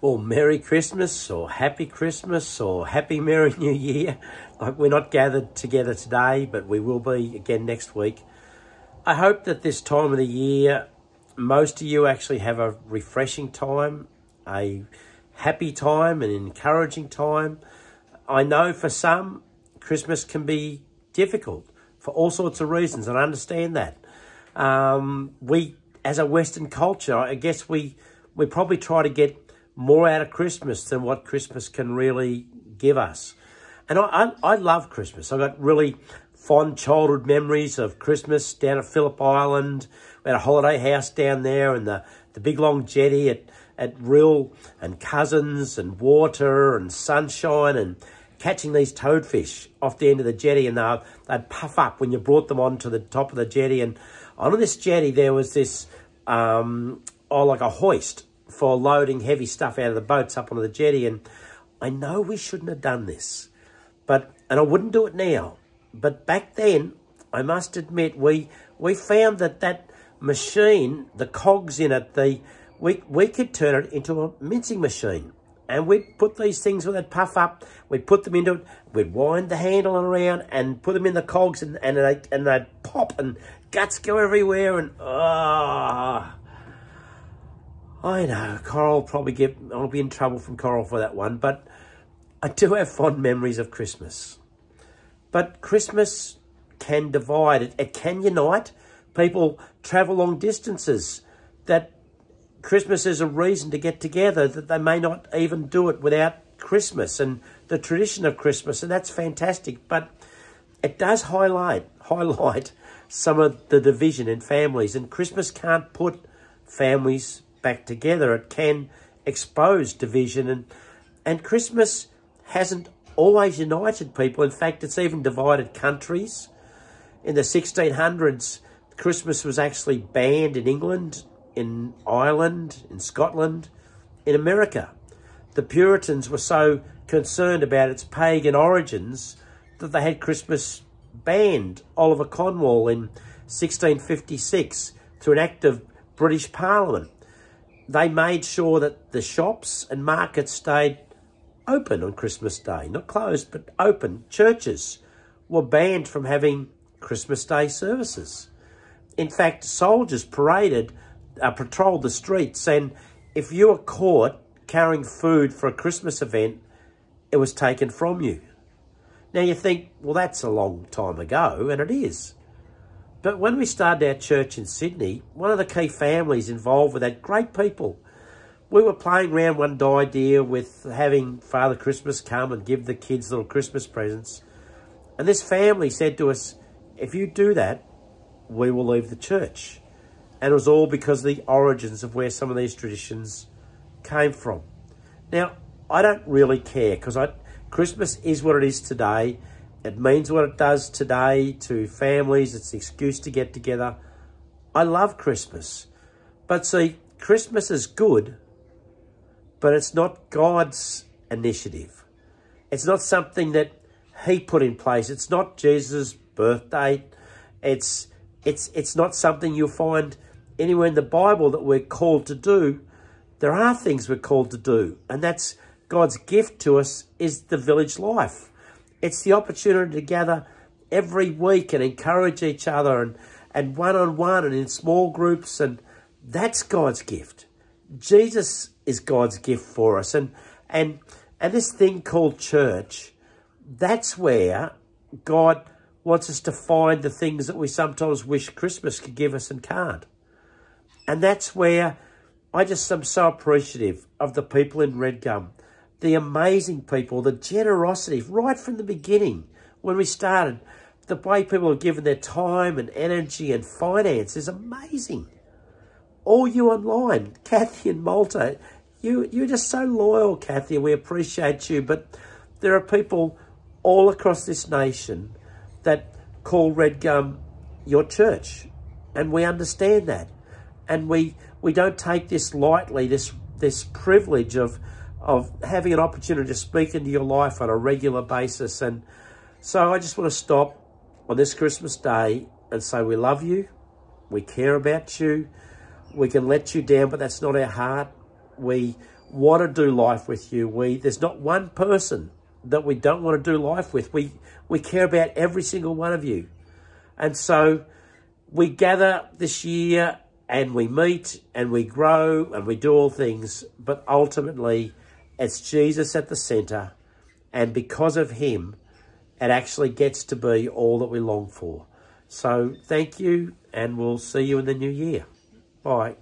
Or Merry Christmas, or Happy Christmas, or Happy Merry New Year. Like, we're not gathered together today, but we will be again next week. I hope that this time of the year, most of you actually have a refreshing time, a happy time, an encouraging time. I know for some, Christmas can be difficult for all sorts of reasons, and I understand that. We, as a Western culture, I guess we probably try to get more out of Christmas than what Christmas can really give us. And I love Christmas. I've got really fond childhood memories of Christmas down at Phillip Island. We had a holiday house down there, and the big long jetty at Rill, and cousins and water and sunshine, and catching these toadfish off the end of the jetty, and they'd puff up when you brought them onto the top of the jetty. And on this jetty there was this, like a hoist for loading heavy stuff out of the boats up onto the jetty. And I know we shouldn't have done this, and I wouldn't do it now. But back then, I must admit, we found that machine, the cogs in it, we could turn it into a mincing machine. And we'd put these things when they'd puff up, we'd put them into it, we'd wind the handle around and put them in the cogs, and they'd pop and guts go everywhere. And I know, Coral I'll be in trouble from Coral for that one, but I do have fond memories of Christmas. But Christmas can divide, it can unite. People travel long distances. That Christmas is a reason to get together, that they may not even do it without Christmas and the tradition of Christmas, and that's fantastic. But it does highlight some of the division in families, and Christmas can't put families back together. It can expose division, and Christmas hasn't always united people. In fact, it's even divided countries. In the 1600s, Christmas was actually banned in England, in Ireland, in Scotland, in America. The Puritans were so concerned about its pagan origins that they had Christmas banned. Oliver Cromwell in 1656, through an act of British Parliament, they made sure that the shops and markets stayed open on Christmas Day. Not closed, but open. Churches were banned from having Christmas Day services. In fact, soldiers patrolled the streets, and if you were caught carrying food for a Christmas event, it was taken from you. Now you think, well, that's a long time ago, and it is. But when we started our church in Sydney, one of the key families involved with that, great people, we were playing around one idea with having Father Christmas come and give the kids little Christmas presents. And this family said to us, if you do that, we will leave the church. And it was all because of the origins of where some of these traditions came from. Now, I don't really care, because Christmas is what it is today. It means what it does today to families. It's an excuse to get together. I love Christmas. But see, Christmas is good, but it's not God's initiative. It's not something that he put in place. It's not Jesus' birthday. It's not something you'll find anywhere in the Bible that we're called to do. There are things we're called to do, and that's God's gift to us is the village life. It's the opportunity to gather every week and encourage each other, and one-on-one and in small groups, and that's God's gift. Jesus is God's gift for us, and this thing called church, that's where God wants us to find the things that we sometimes wish Christmas could give us and can't. And that's where I just am so appreciative of the people in Redgum, the amazing people, the generosity right from the beginning when we started. The way people have given their time and energy and finance is amazing. All you online, Kathy and Malta, you're just so loyal, Kathy, and we appreciate you. But there are people all across this nation that call Redgum your church, and we understand that. And we don't take this lightly, this privilege of having an opportunity to speak into your life on a regular basis. And so I just want to stop on this Christmas Day and say we love you, we care about you, we can let you down, but that's not our heart. We want to do life with you. There's not one person that we don't want to do life with. We care about every single one of you. And so we gather this year and we meet and we grow and we do all things. But ultimately, it's Jesus at the centre. And because of him, it actually gets to be all that we long for. So thank you, and we'll see you in the new year. Bye.